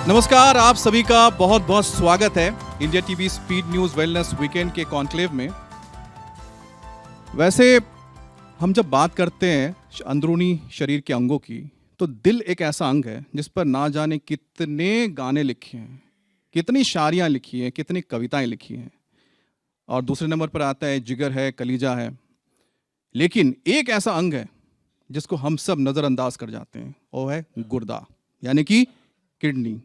नमस्कार, आप सभी का बहुत बहुत स्वागत है India TV speed news wellness weekend के कॉन्क्लेव में। वैसे हम जब बात करते हैं अंदरूनी शरीर के अंगों की, तो दिल एक ऐसा अंग है जिस पर ना जाने कितने गाने लिखे हैं, कितनी शायरियाँ लिखी हैं, कितनी कविताएं लिखी हैं। और दूसरे नंबर पर आता है जिगर है, कलीजा है। लेकिन एक ऐसा अंग है जिसको हम सब नज़रअंदाज कर जाते हैं, वो है गुर्दा, यानी कि किडनी।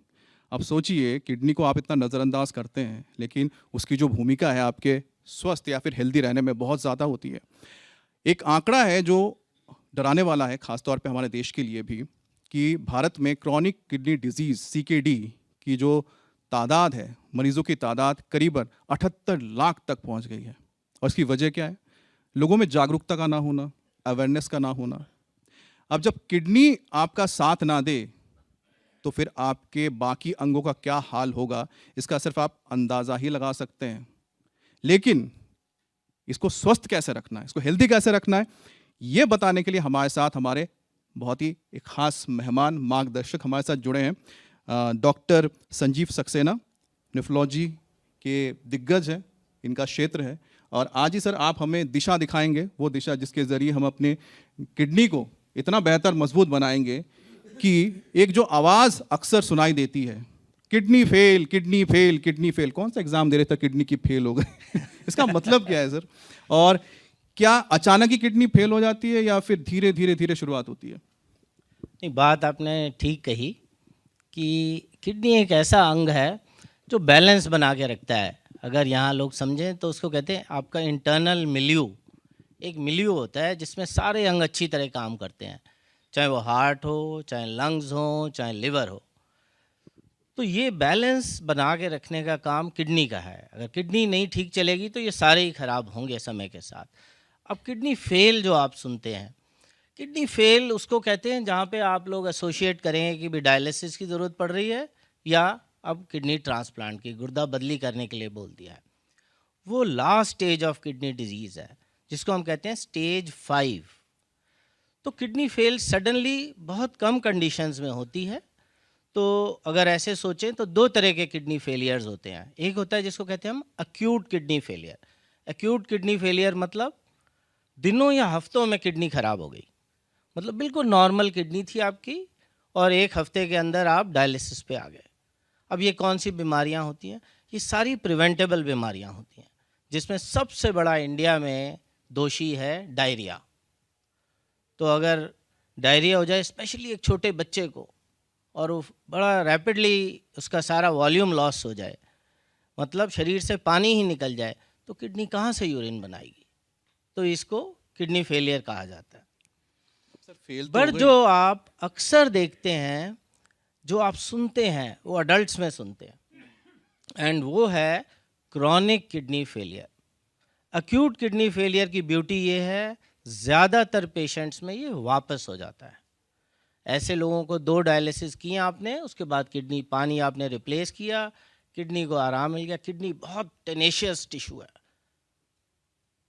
अब सोचिए, किडनी को आप इतना नज़रअंदाज करते हैं, लेकिन उसकी जो भूमिका है आपके स्वस्थ या फिर हेल्दी रहने में बहुत ज़्यादा होती है। एक आंकड़ा है जो डराने वाला है, खासतौर पे हमारे देश के लिए भी, कि भारत में क्रॉनिक किडनी डिजीज़ CKD की जो तादाद है, मरीजों की तादाद करीबन 78 लाख तक पहुंच गई है। और इसकी वजह क्या है? लोगों में जागरूकता का ना होना, अवेयरनेस का ना होना। अब जब किडनी आपका साथ ना दे तो फिर आपके बाकी अंगों का क्या हाल होगा, इसका सिर्फ आप अंदाज़ा ही लगा सकते हैं। लेकिन इसको स्वस्थ कैसे रखना है, इसको हेल्दी कैसे रखना है, ये बताने के लिए हमारे साथ हमारे बहुत ही एक खास मेहमान, मार्गदर्शक हमारे साथ जुड़े हैं। डॉक्टर संजीव सक्सेना नेफ्रोलॉजी के दिग्गज हैं, इनका क्षेत्र है। और आज ही सर आप हमें दिशा दिखाएंगे, वो दिशा जिसके ज़रिए हम अपने किडनी को इतना बेहतर मजबूत बनाएंगे कि एक जो आवाज़ अक्सर सुनाई देती है, kidney fail, kidney fail, kidney fail. कौन सा एग्जाम दे रहे थे, किडनी की फेल हो गए इसका मतलब क्या है सर? और क्या अचानक ही किडनी फेल हो जाती है या फिर धीरे धीरे धीरे शुरुआत होती है? नहीं, बात आपने ठीक कही कि किडनी एक ऐसा अंग है जो बैलेंस बना के रखता है। अगर यहाँ लोग समझें तो उसको कहते हैं आपका इंटरनल मिल्यू। एक मिल्यू होता है जिसमें सारे अंग अच्छी तरह काम करते हैं, चाहे वो हार्ट हो, चाहे लंग्स हो, चाहे लिवर हो। तो ये बैलेंस बना के रखने का काम किडनी का है। अगर किडनी नहीं ठीक चलेगी तो ये सारे ही खराब होंगे समय के साथ। अब किडनी फेल जो आप सुनते हैं, किडनी फेल उसको कहते हैं जहाँ पे आप लोग एसोशिएट करेंगे कि भी डायलिसिस की ज़रूरत पड़ रही है या अब किडनी ट्रांसप्लांट की, गुर्दा बदली करने के लिए बोल दिया है। वो last stage of kidney disease है जिसको हम कहते हैं स्टेज 5। तो किडनी फेल सडनली बहुत कम कंडीशंस में होती है। तो अगर ऐसे सोचें तो दो तरह के किडनी फेलियर्स होते हैं। एक होता है जिसको कहते हैं हम acute kidney failure. Acute kidney failure मतलब दिनों या हफ्तों में किडनी खराब हो गई, मतलब बिल्कुल नॉर्मल किडनी थी आपकी और एक हफ्ते के अंदर आप डायलिसिस पे आ गए। अब ये कौन सी बीमारियां होती हैं? ये सारी प्रिवेंटेबल बीमारियां होती हैं, जिसमें सबसे बड़ा इंडिया में दोषी है डायरिया। तो अगर डायरिया हो जाए स्पेशली एक छोटे बच्चे को, और वो बड़ा रैपिडली उसका सारा वॉल्यूम लॉस हो जाए, मतलब शरीर से पानी ही निकल जाए, तो किडनी कहाँ से यूरिन बनाएगी? तो इसको किडनी फेलियर कहा जाता है। सर फेल तो पर हो गई। जो आप अक्सर देखते हैं, जो आप सुनते हैं, वो अडल्ट्स में सुनते हैं, एंड वो है chronic kidney failure. Acute kidney failure की ब्यूटी ये है, ज़्यादातर पेशेंट्स में ये वापस हो जाता है। ऐसे लोगों को 2 डायलिसिस किए आपने, उसके बाद किडनी पानी आपने रिप्लेस किया, किडनी को आराम मिल गया। किडनी बहुत टेनेशियस टिश्यू है,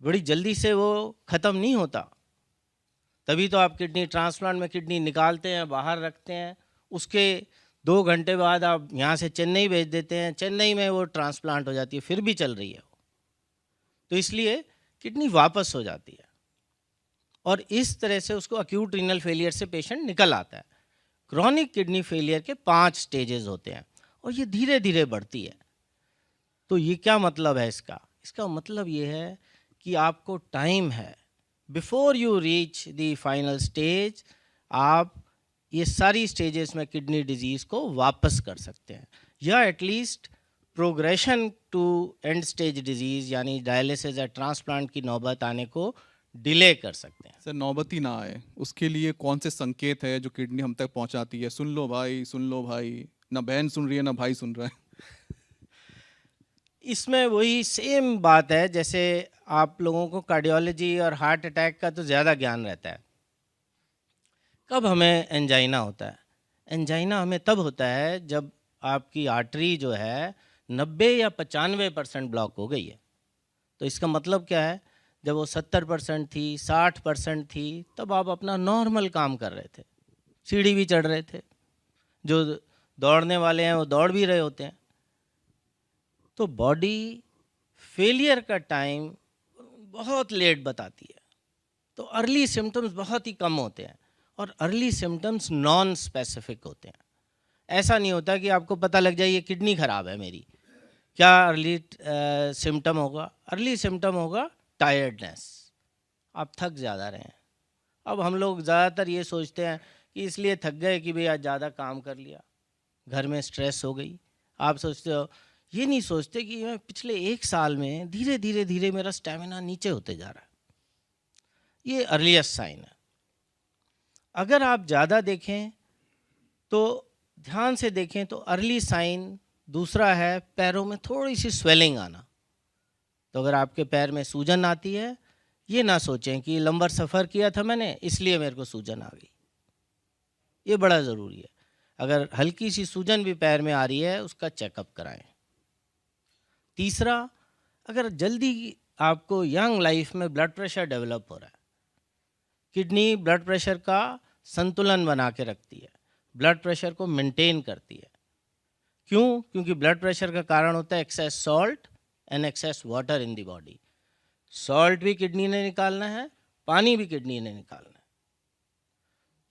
बड़ी जल्दी से वो ख़त्म नहीं होता। तभी तो आप किडनी ट्रांसप्लांट में किडनी निकालते हैं, बाहर रखते हैं, उसके 2 घंटे बाद आप यहाँ से चेन्नई भेज देते हैं, चेन्नई में वो ट्रांसप्लांट हो जाती है, फिर भी चल रही है वो। तो इसलिए किडनी वापस हो जाती है और इस तरह से उसको एक्यूट रीनल फेलियर से पेशेंट निकल आता है। क्रॉनिक किडनी फेलियर के 5 स्टेजेस होते हैं और ये धीरे धीरे बढ़ती है। तो ये क्या मतलब है इसका? इसका मतलब ये है कि आपको टाइम है, before you reach the final stage आप ये सारी स्टेजेस में किडनी डिजीज़ को वापस कर सकते हैं, या at least progression to end stage disease यानी डायलिसिस या ट्रांसप्लांट की नौबत आने को डिले कर सकते हैं। सर नौबती ना आए, उसके लिए कौन से संकेत है जो किडनी हम तक पहुंचाती है? सुन लो भाई, सुन लो भाई, ना बहन सुन रही है ना भाई सुन रहा है। इसमें वही सेम बात है, जैसे आप लोगों को कार्डियोलॉजी और हार्ट अटैक का तो ज़्यादा ज्ञान रहता है। कब हमें एंजाइना होता है? एंजाइना हमें तब होता है जब आपकी आर्टरी जो है 90 या 95% ब्लॉक हो गई है। तो इसका मतलब क्या है? जब वो 70% थी, 60% थी, तब आप अपना नॉर्मल काम कर रहे थे, सीढ़ी भी चढ़ रहे थे, जो दौड़ने वाले हैं वो दौड़ भी रहे होते हैं। तो बॉडी फेलियर का टाइम बहुत लेट बताती है। तो अर्ली सिम्टम्स बहुत ही कम होते हैं और अर्ली सिम्टम्स नॉन स्पेसिफिक होते हैं। ऐसा नहीं होता कि आपको पता लग जाए ये किडनी ख़राब है मेरी। क्या अर्ली सिम्टम होगा? अर्ली सिम्टम होगा टायर्डनेस, आप थक ज़्यादा रहे हैं। अब हम लोग ज़्यादातर ये सोचते हैं कि इसलिए थक गए कि भाई आज ज़्यादा काम कर लिया, घर में स्ट्रेस हो गई। आप सोचते हो, ये नहीं सोचते कि मैं पिछले 1 साल में धीरे धीरे धीरे मेरा स्टेमिना नीचे होते जा रहा है। ये अर्लीस्ट साइन है। अगर आप ज़्यादा देखें तो ध्यान से देखें तो अर्ली साइन दूसरा है पैरों में थोड़ी सी स्वेलिंग आना। तो अगर आपके पैर में सूजन आती है, ये ना सोचें कि लंबा सफ़र किया था मैंने इसलिए मेरे को सूजन आ गई। ये बड़ा ज़रूरी है। अगर हल्की सी सूजन भी पैर में आ रही है उसका चेकअप कराएं। तीसरा, अगर जल्दी आपको यंग लाइफ में ब्लड प्रेशर डेवलप हो रहा है, किडनी ब्लड प्रेशर का संतुलन बना के रखती है, ब्लड प्रेशर को मेंटेन करती है। क्यों? क्योंकि ब्लड प्रेशर का कारण होता है excess salt and excess water in the body. Salt भी किडनी ने निकालना है, पानी भी किडनी ने निकालना है।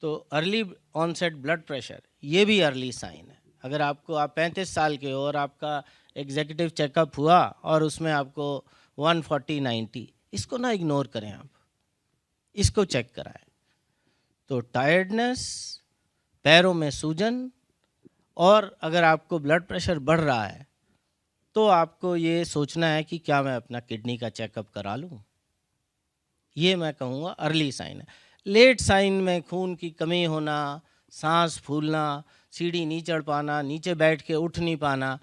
तो अर्ली ऑनसेट ब्लड प्रेशर ये भी अर्ली साइन है। अगर आप 35 साल के हो और आपका एग्जीक्यूटिव चेकअप हुआ और उसमें आपको 140/90, इसको ना इग्नोर करें, आप इसको चेक कराएं। तो टायर्डनेस, पैरों में सूजन, और अगर आपको ब्लड प्रेशर बढ़ रहा है तो आपको ये सोचना है कि क्या मैं अपना किडनी का चेकअप करा लूँ। ये मैं कहूँगा अर्ली साइन है। लेट साइन में खून की कमी होना, सांस फूलना, सीढ़ी नहीं चढ़ पाना, नीचे बैठ के उठ नहीं पाना,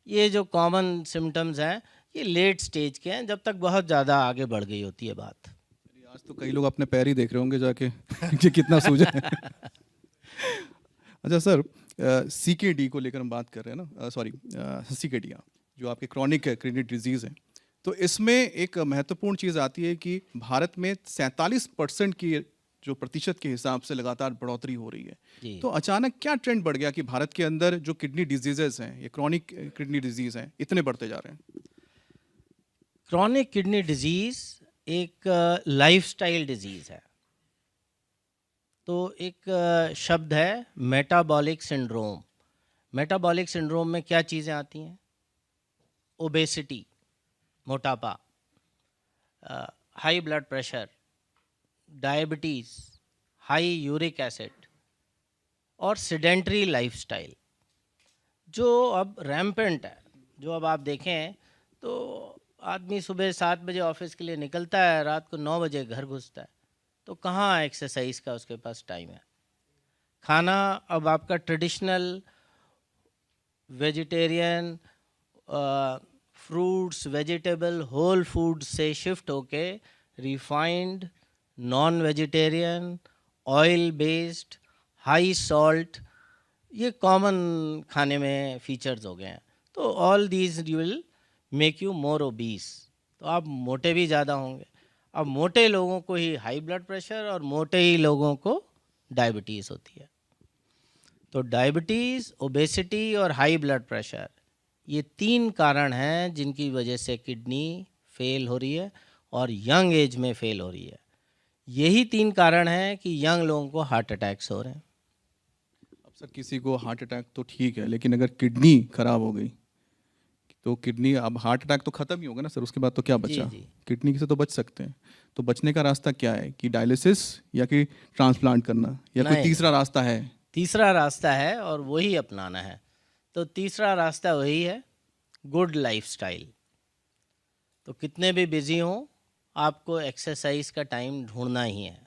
ये जो कॉमन सिम्टम्स हैं ये लेट स्टेज के हैं, जब तक बहुत ज़्यादा आगे बढ़ गई होती है बात। आज तो कई लोग अपने पैर ही देख रहे होंगे जाके कि कितना सूजन है। अच्छा सर, CKD को लेकर हम बात कर रहे हैं ना, सॉरी CKD जो आपके क्रॉनिक किडनी डिजीज़ है, तो इसमें एक महत्वपूर्ण चीज़ आती है कि भारत में 47% की जो प्रतिशत के हिसाब से लगातार बढ़ोतरी हो रही है। तो अचानक क्या ट्रेंड बढ़ गया कि भारत के अंदर जो किडनी डिजीजेस हैं, ये क्रॉनिक किडनी डिजीज़ हैं, इतने बढ़ते जा रहे हैं? क्रॉनिक किडनी डिजीज़ एक लाइफस्टाइल डिजीज़ है। तो एक शब्द है मेटाबॉलिक सिंड्रोम। मेटाबॉलिक सिंड्रोम में क्या चीज़ें आती हैं? ओबेसिटी, मोटापा, high blood pressure, diabetes, high uric acid और सेडेंटरी लाइफस्टाइल, जो अब रैम्पेंट है। जो अब आप देखें तो आदमी सुबह 7 बजे ऑफिस के लिए निकलता है, रात को 9 बजे घर घुसता है, तो कहाँ एक्सरसाइज का उसके पास टाइम है। खाना अब आपका traditional vegetarian, fruits, vegetable, whole food से शिफ्ट होके refined, non vegetarian, oil based, high salt, ये कॉमन खाने में फीचर्स हो गए हैं। तो all these will make you more obese. तो आप मोटे भी ज़्यादा होंगे। अब मोटे लोगों को ही हाई ब्लड प्रेशर और मोटे ही लोगों को डायबिटीज़ होती है। तो डायबिटीज़, ओबेसिटी और हाई ब्लड प्रेशर, ये 3 कारण हैं जिनकी वजह से किडनी फेल हो रही है और यंग एज में फेल हो रही है। यही 3 कारण हैं कि यंग लोगों को हार्ट अटैक्स हो रहे हैं। अब सर, किसी को हार्ट अटैक तो ठीक है, लेकिन अगर किडनी खराब हो गई तो किडनी, अब हार्ट अटैक तो खत्म ही होगा ना सर, उसके बाद तो क्या बचा? जी। किडनी से तो बच सकते हैं, तो बचने का रास्ता क्या है? कि डायलिसिस या कि ट्रांसप्लांट करना, या कोई तीसरा रास्ता है? तीसरा रास्ता है और वही अपनाना है। तो तीसरा रास्ता वही है, गुड लाइफस्टाइल। तो कितने भी बिजी हों, आपको एक्सरसाइज का टाइम ढूंढना ही है।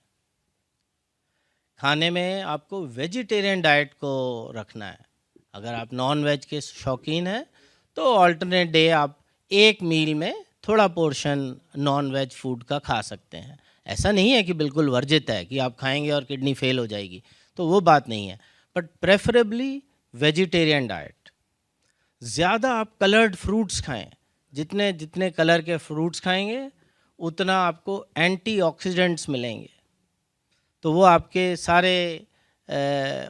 खाने में आपको वेजिटेरियन डाइट को रखना है। अगर आप नॉन वेज के शौकीन हैं तो ऑल्टरनेट डे आप एक मील में थोड़ा पोर्शन नॉन वेज फूड का खा सकते हैं। ऐसा नहीं है कि बिल्कुल वर्जित है कि आप खाएंगे और किडनी फेल हो जाएगी, तो वो बात नहीं है, बट प्रेफरेबली वेजिटेरियन डाइट। ज़्यादा आप कलर्ड फ्रूट्स खाएं। जितने जितने कलर के फ्रूट्स खाएंगे उतना आपको एंटीऑक्सीडेंट्स मिलेंगे, तो वो आपके सारे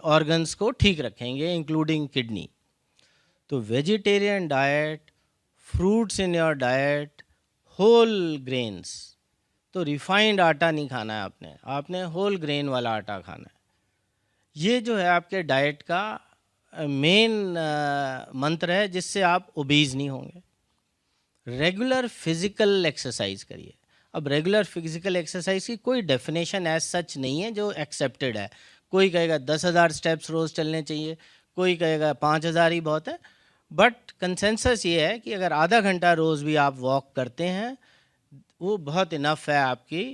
ऑर्गन्स को ठीक रखेंगे, इंक्लूडिंग किडनी। तो vegetarian diet, fruits in your diet, whole grains, तो रिफाइंड आटा नहीं खाना है आपने, आपने होल ग्रेन वाला आटा खाना है। ये जो है आपके डाइट का मेन मंत्र है, जिससे आप ओबीज नहीं होंगे। रेगुलर फिजिकल एक्सरसाइज करिए। अब रेगुलर फिजिकल एक्सरसाइज की कोई डेफिनेशन एज सच नहीं है जो एक्सेप्टेड है। कोई कहेगा 10,000 स्टेप्स रोज़ चलने चाहिए, कोई कहेगा 5,000 ही बहुत है। बट कंसेंसस ये है कि अगर आधा घंटा रोज़ भी आप वॉक करते हैं, वो बहुत इनफ है आपकी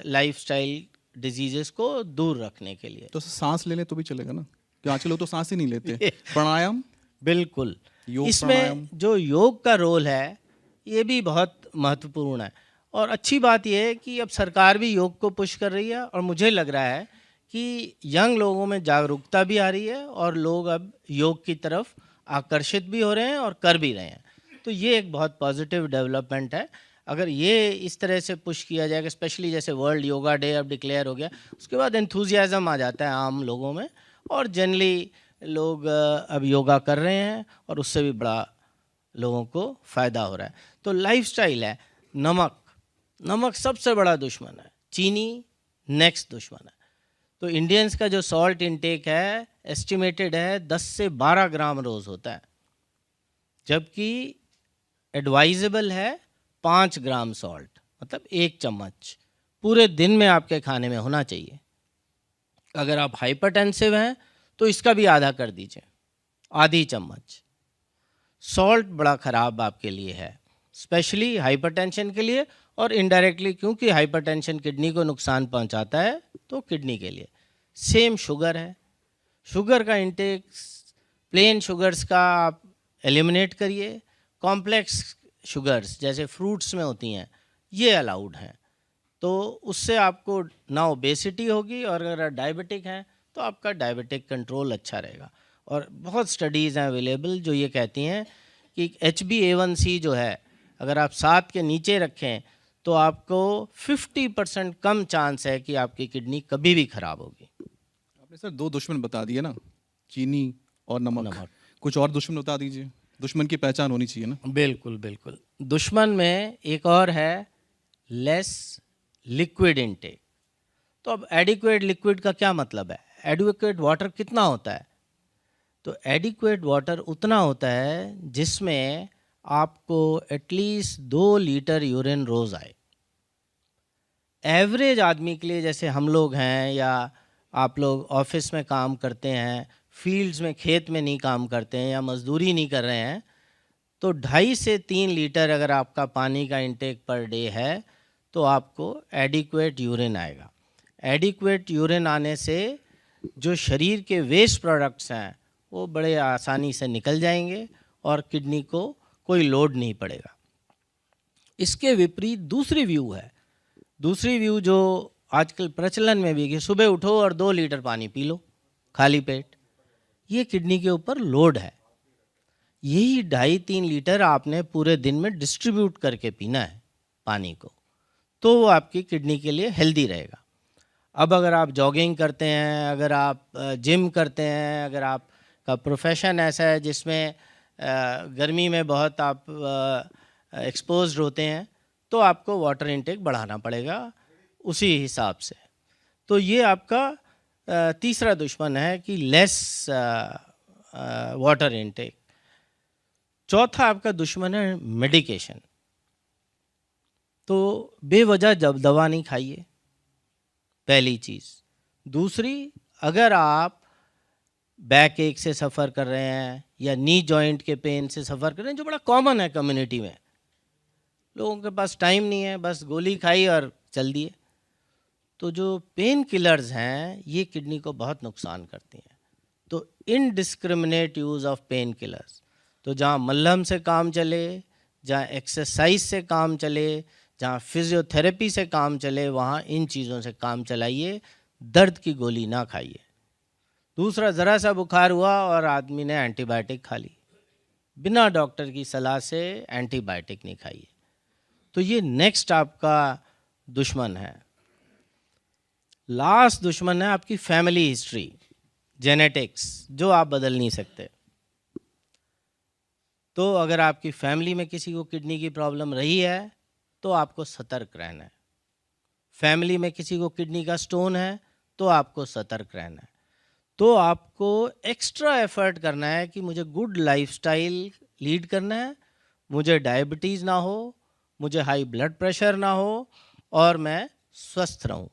लाइफस्टाइल डिजीजेस को दूर रखने के लिए। तो सांस ले ले तो भी चलेगा ना, कि आजकल लोग तो सांस ही नहीं लेते। प्राणायाम, बिल्कुल, योग इसमें प्राणायाम, जो योग का रोल है ये भी बहुत महत्वपूर्ण है। और अच्छी बात यह है कि अब सरकार भी योग को पुश कर रही है, और मुझे लग रहा है कि यंग लोगों में जागरूकता भी आ रही है और लोग अब योग की तरफ आकर्षित भी हो रहे हैं और कर भी रहे हैं। तो ये एक बहुत पॉजिटिव डेवलपमेंट है। अगर ये इस तरह से पुश किया जाएगा, स्पेशली जैसे वर्ल्ड योगा डे अब डिक्लेयर हो गया, उसके बाद एंथुजियाज़म आ जाता है आम लोगों में, और जनरली लोग अब योगा कर रहे हैं और उससे भी बड़ा लोगों को फ़ायदा हो रहा है। तो लाइफस्टाइल है। नमक, नमक सबसे बड़ा दुश्मन है, चीनी नेक्स्ट दुश्मन है। तो इंडियंस का जो सॉल्ट इनटेक है एस्टिमेटेड है 10 से 12 ग्राम रोज़ होता है, जबकि एडवाइजेबल है 5 ग्राम सॉल्ट, मतलब 1 चम्मच पूरे दिन में आपके खाने में होना चाहिए। अगर आप हाइपरटेंसिव हैं तो इसका भी आधा कर दीजिए, आधी चम्मच। सॉल्ट बड़ा ख़राब आपके लिए है, स्पेशली हाइपरटेंशन के लिए, और इनडायरेक्टली क्योंकि हाइपरटेंशन किडनी को नुकसान पहुंचाता है तो किडनी के लिए। सेम शुगर है, शुगर का इंटेक प्लेन शुगर्स का आप एलिमिनेट करिए। कॉम्प्लेक्स शुगर्स जैसे फ्रूट्स में होती हैं ये अलाउड हैं, तो उससे आपको ना ओबेसिटी होगी, और अगर डायबिटिक हैं तो आपका डायबिटिक कंट्रोल अच्छा रहेगा। और बहुत स्टडीज़ हैं अवेलेबल जो ये कहती हैं कि HbA1c जो है अगर आप 7 के नीचे रखें तो आपको 50% कम चांस है कि आपकी किडनी कभी भी ख़राब होगी। आपने सर 2 दुश्मन बता दिए ना, चीनी और नमक। नमक। कुछ और दुश्मन बता दीजिए, दुश्मन की पहचान होनी चाहिए ना। बिल्कुल बिल्कुल। दुश्मन में एक और है लेस लिक्विड इनटेक। तो अब एडिक्वेट लिक्विड का क्या मतलब है? एडिक्वेट वाटर कितना होता है? तो एडिक्वेट वाटर उतना होता है जिसमें आपको एटलीस्ट 2 लीटर यूरिन रोज़ आए। एवरेज आदमी के लिए, जैसे हम लोग हैं या आप लोग ऑफिस में काम करते हैं, फील्ड्स में खेत में नहीं काम करते हैं या मजदूरी नहीं कर रहे हैं, तो 2.5 से 3 लीटर अगर आपका पानी का इंटेक पर डे है तो आपको एडिक्वेट यूरिन आएगा। एडिक्वेट यूरिन आने से जो शरीर के वेस्ट प्रोडक्ट्स हैं वो बड़े आसानी से निकल जाएंगे और किडनी को कोई लोड नहीं पड़ेगा। इसके विपरीत दूसरी व्यू है, दूसरी व्यू जो आजकल प्रचलन में भी है कि सुबह उठो और 2 लीटर पानी पी लो खाली पेट। ये किडनी के ऊपर लोड है। यही 2.5-3 लीटर आपने पूरे दिन में डिस्ट्रीब्यूट करके पीना है पानी को, तो वो आपकी किडनी के लिए हेल्दी रहेगा। अब अगर आप जॉगिंग करते हैं, अगर आप जिम करते हैं, अगर आपका प्रोफेशन ऐसा है जिसमें गर्मी में बहुत आप एक्सपोज्ड होते हैं, तो आपको वाटर इनटेक बढ़ाना पड़ेगा उसी हिसाब से। तो ये आपका तीसरा दुश्मन है कि लेस वाटर इनटेक। चौथा आपका दुश्मन है मेडिकेशन। तो बेवजह जब दवा नहीं खाइए, पहली चीज़। दूसरी, अगर आप बैक एक से सफ़र कर रहे हैं या नी जॉइंट के पेन से सफ़र कर रहे हैं, जो बड़ा कॉमन है कम्युनिटी में, लोगों के पास टाइम नहीं है, बस गोली खाई और चल दिए, तो जो पेन किलर्स हैं ये किडनी को बहुत नुकसान करती हैं। तो indiscriminate use of pain killers, तो जहाँ मल्हम से काम चले, जहाँ एक्सरसाइज से काम चले, जहाँ फिजियोथेरेपी से काम चले, वहाँ इन चीज़ों से काम चलाइए, दर्द की गोली ना खाइए। दूसरा, ज़रा सा बुखार हुआ और आदमी ने एंटीबायोटिक खा ली, बिना डॉक्टर की सलाह से एंटीबायोटिक नहीं खाइए। तो ये नेक्स्ट आपका दुश्मन है। लास्ट दुश्मन है आपकी फैमिली हिस्ट्री, जेनेटिक्स, जो आप बदल नहीं सकते। तो अगर आपकी फैमिली में किसी को किडनी की प्रॉब्लम रही है तो आपको सतर्क रहना है। फैमिली में किसी को किडनी का स्टोन है तो आपको सतर्क रहना है। तो आपको एक्स्ट्रा एफर्ट करना है कि मुझे गुड लाइफस्टाइल लीड करना है, मुझे डायबिटीज़ ना हो, मुझे हाई ब्लड प्रेशर ना हो और मैं स्वस्थ रहूं।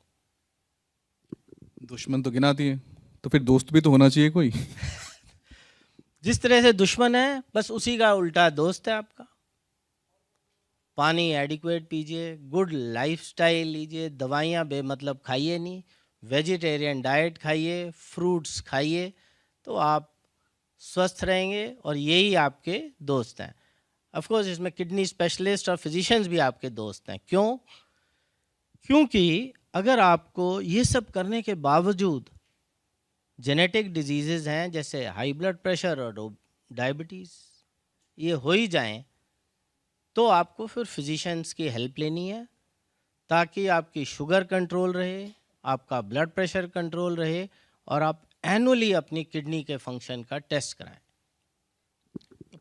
दुश्मन तो गिना दिए, तो फिर दोस्त भी तो होना चाहिए कोई। जिस तरह से दुश्मन है बस उसी का उल्टा दोस्त है आपका। पानी एडिक्वेट पीजिए, गुड लाइफस्टाइल लीजिए, दवाइयाँ बेमतलब खाइए नहीं, वेजिटेरियन डाइट खाइए, फ्रूट्स खाइए, तो आप स्वस्थ रहेंगे और यही आपके दोस्त हैं। ऑफ कोर्स इसमें किडनी स्पेशलिस्ट और फिजिशियंस भी आपके दोस्त हैं। क्यों? क्योंकि अगर आपको ये सब करने के बावजूद जेनेटिक डिजीज़ेज़ हैं जैसे हाई ब्लड प्रेशर और डायबिटीज़ ये हो ही जाएं, तो आपको फिर फिजिशियंस की हेल्प लेनी है ताकि आपकी शुगर कंट्रोल रहे, आपका ब्लड प्रेशर कंट्रोल रहे और आप एनुअली अपनी किडनी के फंक्शन का टेस्ट कराएं।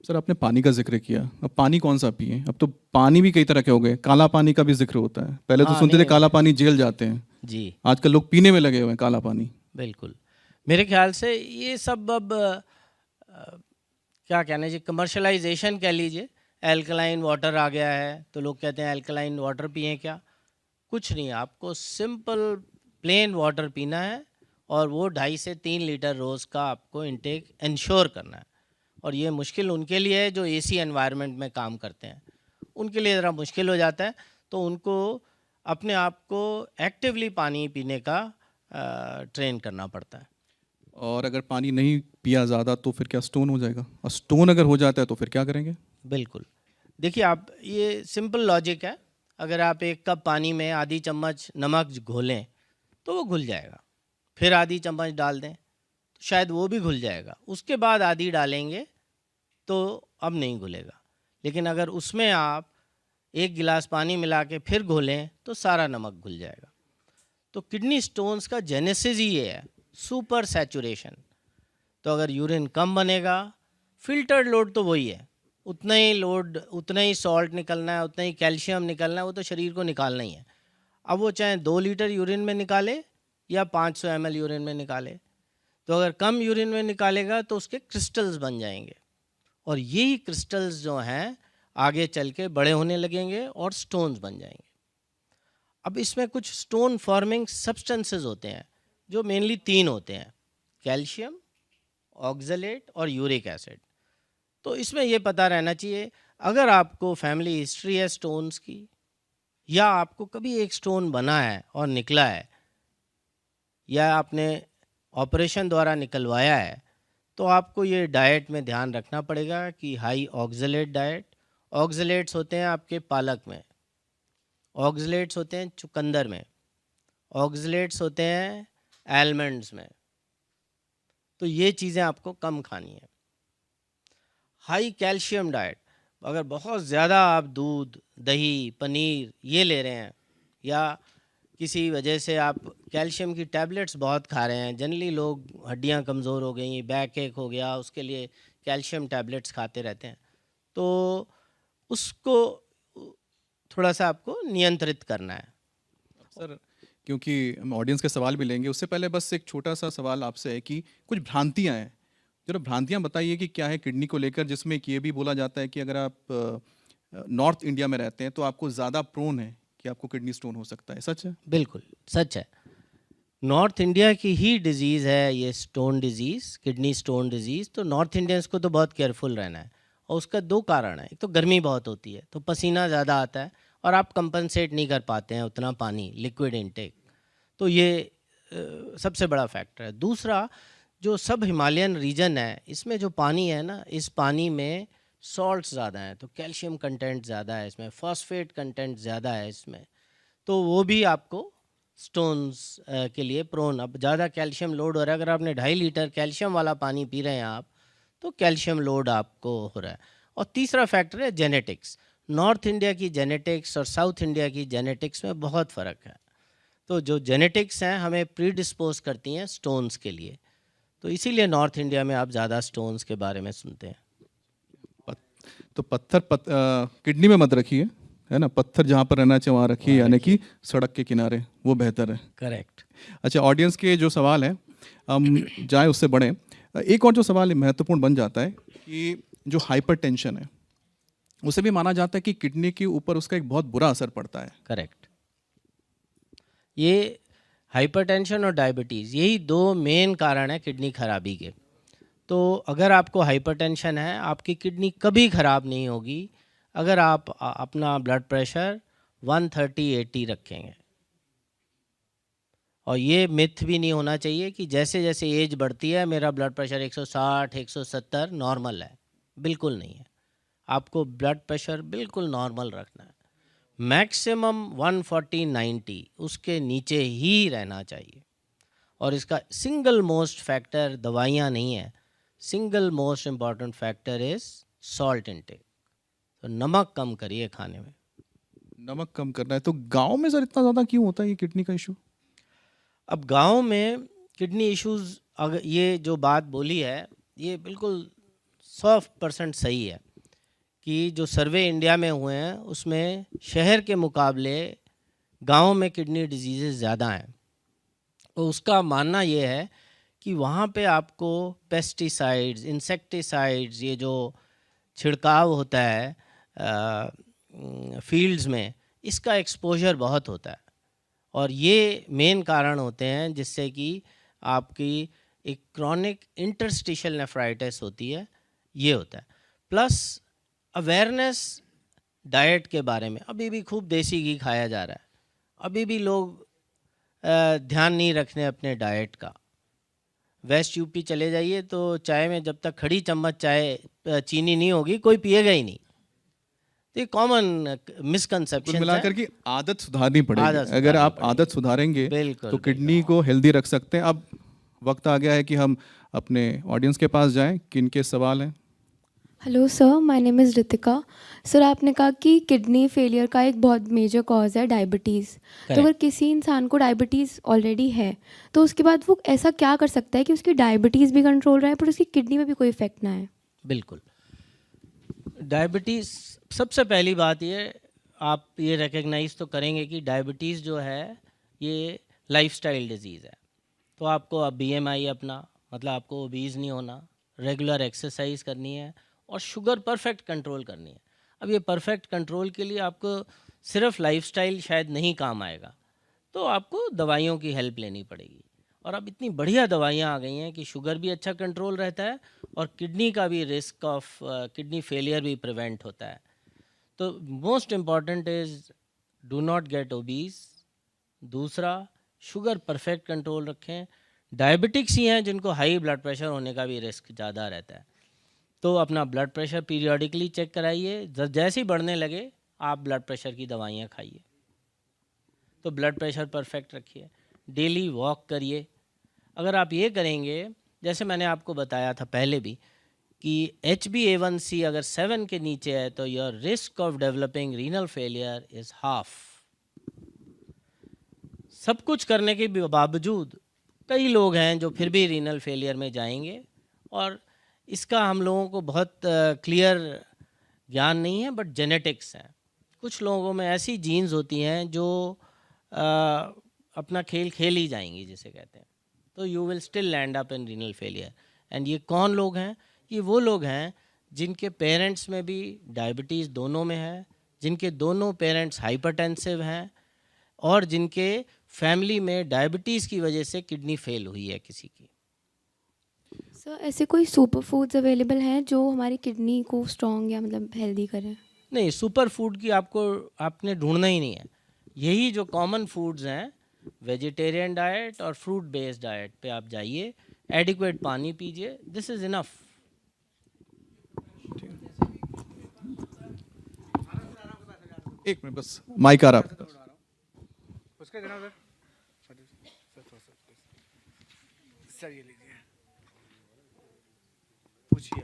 सर आपने पानी का जिक्र किया, अब पानी कौन सा पिए? अब तो पानी भी कई तरह के हो गए, काला पानी का भी जिक्र होता है। पहले तो हाँ, सुनते थे नहीं, काला पानी जेल जाते हैं, जी आजकल लोग पीने में लगे हुए हैं काला पानी। बिल्कुल। मेरे ख्याल से ये सब अब क्या कहना चाहिए, कमर्शलाइजेशन कह लीजिए। एल्कलाइन वाटर आ गया है तो लोग कहते हैं एल्कलाइन वाटर पिएं क्या। कुछ नहीं, आपको सिंपल प्लेन वाटर पीना है और वो 2.5 से 3 लीटर रोज़ का आपको इंटेक इंश्योर करना है। और ये मुश्किल उनके लिए है जो एसी एनवायरनमेंट में काम करते हैं, उनके लिए ज़रा मुश्किल हो जाता है। तो उनको अपने आप को एक्टिवली पानी पीने का ट्रेन करना पड़ता है। और अगर पानी नहीं पिया ज़्यादा तो फिर क्या स्टोन हो जाएगा? और स्टोन अगर हो जाता है तो फिर क्या करेंगे? बिल्कुल, देखिए आप, ये सिंपल लॉजिक है। अगर आप 1 कप पानी में आधी चम्मच नमक घोलें तो वो घुल जाएगा, फिर आधी चम्मच डाल दें तो शायद वो भी घुल जाएगा, उसके बाद आधी डालेंगे तो अब नहीं घुलेगा। लेकिन अगर उसमें आप 1 गिलास पानी मिला के फिर घोलें तो सारा नमक घुल जाएगा। तो किडनी स्टोन्स का जेनेसिस ही ये है, सुपर सैचुरेशन। तो अगर यूरिन कम बनेगा, फिल्टर्ड लोड तो वही है, उतना ही लोड, उतना ही सॉल्ट निकलना है, उतना ही कैल्शियम निकलना है, वो तो शरीर को निकालना ही है। अब वो चाहे 2 लीटर यूरिन में निकाले या 500 ml यूरिन में निकाले, तो अगर कम यूरिन में निकालेगा तो उसके क्रिस्टल्स बन जाएंगे और यही क्रिस्टल्स जो हैं आगे चल के बड़े होने लगेंगे और स्टोन्स बन जाएंगे। अब इसमें कुछ स्टोन फॉर्मिंग सब्सटेंसेस होते हैं जो मेनली 3 होते हैं, कैल्शियम, ऑक्सलेट और यूरिक एसिड। तो इसमें ये पता रहना चाहिए, अगर आपको फैमिली हिस्ट्री है स्टोन्स की या आपको कभी एक स्टोन बना है और निकला है या आपने ऑपरेशन द्वारा निकलवाया है, तो आपको ये डाइट में ध्यान रखना पड़ेगा कि हाई ऑक्सलेट डाइट। ऑक्सलेट्स होते हैं आपके पालक में, ऑक्सलेट्स होते हैं चुकंदर में, ऑक्सलेट्स होते हैं आलमंड्स में। तो ये चीज़ें आपको कम खानी है। हाई कैल्शियम डाइट, अगर बहुत ज़्यादा आप दूध, दही, पनीर ये ले रहे हैं या किसी वजह से आप कैल्शियम की टैबलेट्स बहुत खा रहे हैं, जनरली लोग हड्डियां कमज़ोर हो गई, बैक एक हो गया, उसके लिए कैल्शियम टैबलेट्स खाते रहते हैं, तो उसको थोड़ा सा आपको नियंत्रित करना है। सर क्योंकि हम ऑडियंस के सवाल भी लेंगे, उससे पहले बस एक छोटा सा सवाल आपसे है कि कुछ भ्रांतियां हैं, जरा भ्रांतियां बताइए कि क्या है किडनी को लेकर, जिसमें कि ये भी बोला जाता है कि अगर आप नॉर्थ इंडिया में रहते हैं तो आपको ज़्यादा प्रोन है कि आपको किडनी स्टोन हो सकता है, सच है? बिल्कुल सच है। नॉर्थ इंडिया की ही डिज़ीज़ है ये stone disease, kidney stone disease. तो नॉर्थ इंडियंस को तो बहुत केयरफुल रहना है और उसका 2 कारण है। एक तो गर्मी बहुत होती है तो पसीना ज़्यादा आता है और आप कंपनसेट नहीं कर पाते हैं उतना पानी, लिक्विड इनटेक, तो ये सबसे बड़ा फैक्टर है। दूसरा, जो सब हिमालयन रीजन है इसमें जो पानी है ना, इस पानी में सॉल्ट्स ज़्यादा हैं, तो कैल्शियम कंटेंट ज़्यादा है इसमें, फॉस्फेट कंटेंट ज़्यादा है इसमें, तो वो भी आपको स्टोन्स के लिए प्रोन। अब ज़्यादा कैल्शियम लोड हो रहा है, अगर आपने 2.5 लीटर कैल्शियम वाला पानी पी रहे हैं आप, तो कैल्शियम लोड आपको हो रहा है। और तीसरा फैक्टर है जेनेटिक्स। नॉर्थ इंडिया की जेनेटिक्स और साउथ इंडिया की जेनेटिक्स में बहुत फ़र्क है। तो जो जेनेटिक्स हैं हमें प्रीडिस्पोज करती हैं स्टोन्स के लिए, तो इसीलिए नॉर्थ इंडिया में आप ज़्यादा स्टोन्स के बारे में सुनते हैं। तो पत्थर किडनी में मत रखिए, है ना, पत्थर जहाँ पर रहना चाहिए वहाँ रखिए, यानी कि सड़क के किनारे, वो बेहतर है। करेक्ट। अच्छा, ऑडियंस के जो सवाल है हम जाए उससे बढ़ें। एक और जो सवाल महत्वपूर्ण बन जाता है कि जो हाइपरटेंशन है उसे भी माना जाता है कि किडनी के ऊपर उसका एक बहुत बुरा असर पड़ता है। करेक्ट। ये हाइपरटेंशन और डायबिटीज़ यही दो मेन कारण है किडनी खराबी के। तो अगर आपको हाइपरटेंशन है, आपकी किडनी कभी ख़राब नहीं होगी अगर आप अपना ब्लड प्रेशर 130/80 रखेंगे। और ये मिथ भी नहीं होना चाहिए कि जैसे जैसे एज बढ़ती है मेरा ब्लड प्रेशर 160 170 नॉर्मल है, बिल्कुल नहीं है। आपको ब्लड प्रेशर बिल्कुल नॉर्मल रखना है, मैक्सिमम 140/90 उसके नीचे ही रहना चाहिए। और इसका सिंगल मोस्ट फैक्टर दवाइयाँ नहीं है, single most important factor is salt intake. तो नमक कम करिए खाने में। नमक कम करना है तो गांव में सर इतना ज़्यादा क्यों होता है ये किडनी का इशू? अब गांव में किडनी इश्यूज, अगर ये जो बात बोली है ये बिल्कुल 100% सही है कि जो सर्वे इंडिया में हुए हैं उसमें शहर के मुकाबले गांव में किडनी डिजीज़ेज़ ज़्यादा हैं। तो उसका मानना ये है कि वहाँ पे आपको पेस्टिसाइड्स, इंसेक्टिसाइड्स, ये जो छिड़काव होता है फील्ड्स में, इसका एक्सपोजर बहुत होता है। और ये मेन कारण होते हैं जिससे कि आपकी एक क्रॉनिक इंटरस्टिशियल नेफ्राइटिस होती है, ये होता है। प्लस अवेयरनेस डाइट के बारे में, अभी भी खूब देसी घी खाया जा रहा है, अभी भी लोग ध्यान नहीं रखने अपने डाइट का। वेस्ट यूपी चले जाइए तो चाय में जब तक खड़ी चम्मच चाय चीनी नहीं होगी कोई पिएगा ही नहीं। तो ये कॉमन मिसकंसेप्शन है। मिलाकर की आदत सुधारनी पड़ेगी। आदत अगर आप सुधारनी आदत सुधारेंगे बिल्कुल, तो किडनी को हेल्दी रख सकते हैं। अब वक्त आ गया है कि हम अपने ऑडियंस के पास जाएं, किनके सवाल हैं। Hello sir, my name is Ritika. Sir, आपने कहा कि किडनी फेलियर का एक बहुत मेजर कॉज है डायबिटीज़। तो अगर किसी इंसान को डायबिटीज़ ऑलरेडी है तो उसके बाद वो ऐसा क्या कर सकता है कि उसकी डायबिटीज़ भी कंट्रोल रहे पर उसकी किडनी में भी कोई इफेक्ट ना आए? बिल्कुल। डायबिटीज़, सबसे पहली बात ये, आप ये रिकग्नाइज़ तो करेंगे कि डायबिटीज़ जो है ये लाइफस्टाइल डिजीज़ है। तो आपको अब बीएमआई अपना, मतलब आपको ओबीज़ नहीं होना, रेगुलर एक्सरसाइज करनी है और शुगर परफेक्ट कंट्रोल करनी है। अब ये परफेक्ट कंट्रोल के लिए आपको सिर्फ लाइफस्टाइल शायद नहीं काम आएगा, तो आपको दवाइयों की हेल्प लेनी पड़ेगी। और अब इतनी बढ़िया दवाइयाँ आ गई हैं कि शुगर भी अच्छा कंट्रोल रहता है और किडनी का भी रिस्क ऑफ किडनी फेलियर भी प्रिवेंट होता है। तो most important is do not gate obese. दूसरा, शुगर परफेक्ट कंट्रोल रखें। डायबिटिक्स ही हैं जिनको हाई ब्लड प्रेशर होने का भी रिस्क ज़्यादा रहता है, तो अपना ब्लड प्रेशर पीरियडिकली चेक कराइए। जैसे ही बढ़ने लगे आप ब्लड प्रेशर की दवाइयाँ खाइए। तो ब्लड प्रेशर परफेक्ट रखिए, डेली वॉक करिए। अगर आप ये करेंगे, जैसे मैंने आपको बताया था पहले भी कि HbA1c अगर 7 के नीचे है तो your risk of developing renal failure is half. सब कुछ करने के बावजूद कई लोग हैं जो फिर भी रीनल फेलियर में जाएंगे, और इसका हम लोगों को बहुत क्लियर ज्ञान नहीं है, बट जेनेटिक्स है। कुछ लोगों में ऐसी जीन्स होती हैं जो अपना खेल खेल ही जाएंगी जिसे कहते हैं, तो you will still land up in renal failure. And ये कौन लोग हैं? ये वो लोग हैं जिनके पेरेंट्स में भी डायबिटीज़ दोनों में है, जिनके दोनों पेरेंट्स हाइपरटेंसिव हैं, और जिनके फैमिली में डायबिटीज़ की वजह से किडनी फेल हुई है किसी की। सर, ऐसे कोई सुपर फूड्स अवेलेबल हैं जो हमारी किडनी को स्ट्रॉन्ग या मतलब हेल्दी करें? नहीं, सुपर फूड की आपने ढूंढना ही नहीं है। यही जो कॉमन फूड्स हैं, वेजिटेरियन डाइट और फ्रूट बेस्ड डाइट पे आप जाइए, एडिक्वेट पानी पीजिए, दिस इज़ इनफ। एक मिनट बस, माइक आ रहा है। उसका जनाब सर ये लीजिए, पूछिए।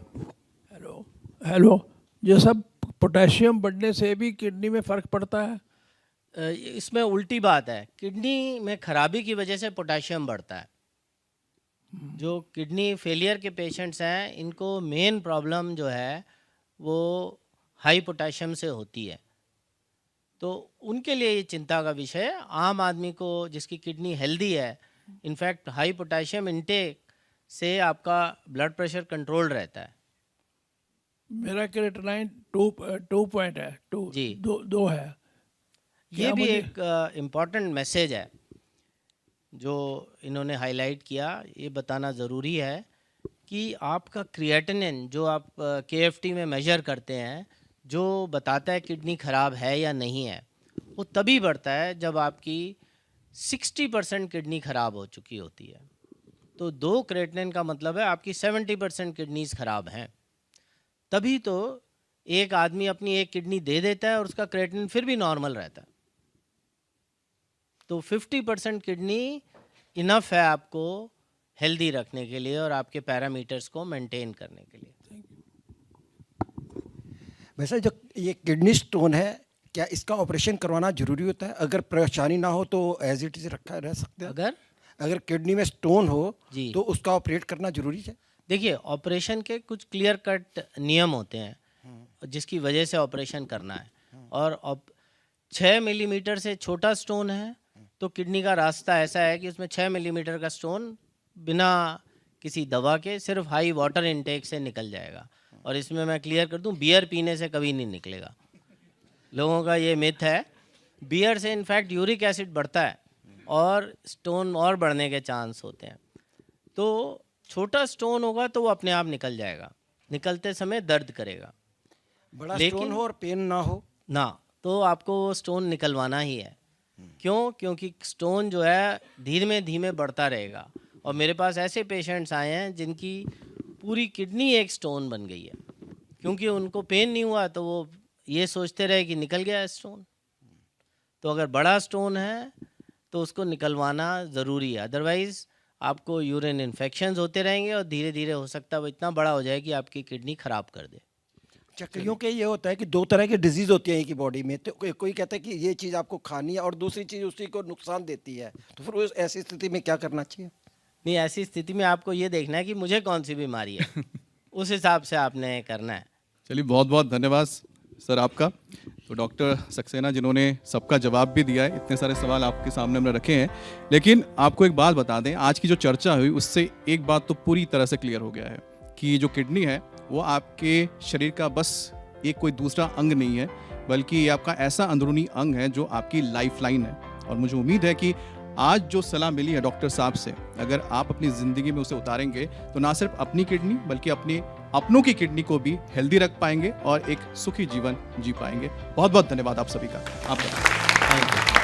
हेलो, ये सब पोटेशियम बढ़ने से भी किडनी में फ़र्क पड़ता है? इसमें उल्टी बात है। किडनी में खराबी की वजह से पोटेशियम बढ़ता है। जो किडनी फेलियर के पेशेंट्स हैं, इनको मेन प्रॉब्लम जो है वो हाई पोटेशियम से होती है, तो उनके लिए ये चिंता का विषय है। आम आदमी को जिसकी किडनी हेल्दी है, इनफैक्ट हाई पोटेशियम इंटेक से आपका ब्लड प्रेशर कंट्रोल रहता है। मेरा क्रिएटिनाइन 2 पॉइंट है, जी। दो है। ये क्या भी मुझे- एक इम्पॉर्टेंट मैसेज है जो इन्होंने हाईलाइट किया। ये बताना ज़रूरी है कि आपका क्रिएटिनिन जो आप KFT में मेजर करते हैं, जो बताता है किडनी ख़राब है या नहीं है, वो तभी बढ़ता है जब आपकी 60% किडनी ख़राब हो चुकी होती है। तो 2 क्रिएटिनिन का मतलब है आपकी 70% किडनीज ख़राब हैं। तभी तो एक आदमी अपनी एक किडनी दे देता है और उसका क्रिएटिनिन फिर भी नॉर्मल रहता है। तो 50% किडनी इनफ है आपको हेल्दी रखने के लिए और आपके पैरामीटर्स को मेंटेन करने के लिए। वैसे जो ये किडनी स्टोन है, क्या इसका ऑपरेशन करवाना जरूरी होता है? अगर परेशानी ना हो तो एज इट इज रखा रह सकते हैं? अगर किडनी में स्टोन हो जी। तो उसका ऑपरेट करना जरूरी है? देखिए, ऑपरेशन के कुछ क्लियर कट नियम होते हैं जिसकी वजह से ऑपरेशन करना है। और 6 मिलीमीटर से छोटा स्टोन है तो किडनी का रास्ता ऐसा है कि उसमें 6 मिलीमीटर का स्टोन बिना किसी दवा के सिर्फ हाई वाटर इनटेक से निकल जाएगा। और इसमें मैं क्लियर कर दूं, बियर पीने से कभी नहीं निकलेगा। लोगों का ये मिथ है। बियर से इनफैक्ट यूरिक एसिड बढ़ता है और स्टोन और बढ़ने के चांस होते हैं। तो छोटा स्टोन होगा तो वो अपने आप निकल जाएगा, निकलते समय दर्द करेगा। बड़ा स्टोन हो और पेन ना हो ना, तो आपको वो स्टोन निकलवाना ही है। क्यों? क्योंकि स्टोन जो है धीमे धीमे बढ़ता रहेगा। और मेरे पास ऐसे पेशेंट्स आए हैं जिनकी पूरी किडनी एक स्टोन बन गई है, क्योंकि उनको पेन नहीं हुआ तो वो ये सोचते रहे कि निकल गया है स्टोन। तो अगर बड़ा स्टोन है तो उसको निकलवाना ज़रूरी है, अदरवाइज़ आपको यूरिन इन्फेक्शंस होते रहेंगे और धीरे धीरे हो सकता है वो इतना बड़ा हो जाए कि आपकी किडनी ख़राब कर दे। चक्रियों के ये होता है कि 2 तरह की डिजीज होती है एक ही बॉडी में, तो कोई कहता है कि ये चीज़ आपको खानी है और दूसरी चीज़ उसी को नुकसान देती है, तो फिर उस ऐसी स्थिति में क्या करना चाहिए? नहीं, ऐसी स्थिति में आपको ये देखना है कि मुझे कौन सी बीमारी है, उस हिसाब से आपने करना है। चलिए, बहुत बहुत धन्यवाद सर आपका। तो डॉक्टर सक्सेना जिन्होंने सबका जवाब भी दिया है, इतने सारे सवाल आपके सामने हमने रखे हैं। लेकिन आपको एक बात बता दें, आज की जो चर्चा हुई उससे एक बात तो पूरी तरह से क्लियर हो गया है कि जो किडनी है वो आपके शरीर का बस एक कोई दूसरा अंग नहीं है, बल्कि ये आपका ऐसा अंदरूनी अंग है जो आपकी लाइफ लाइन है। और मुझे उम्मीद है कि आज जो सलाह मिली है डॉक्टर साहब से, अगर आप अपनी ज़िंदगी में उसे उतारेंगे तो ना सिर्फ अपनी किडनी बल्कि अपनों की किडनी को भी हेल्दी रख पाएंगे और एक सुखी जीवन जी पाएंगे। बहुत बहुत धन्यवाद आप सभी का। आपका थैंक यू।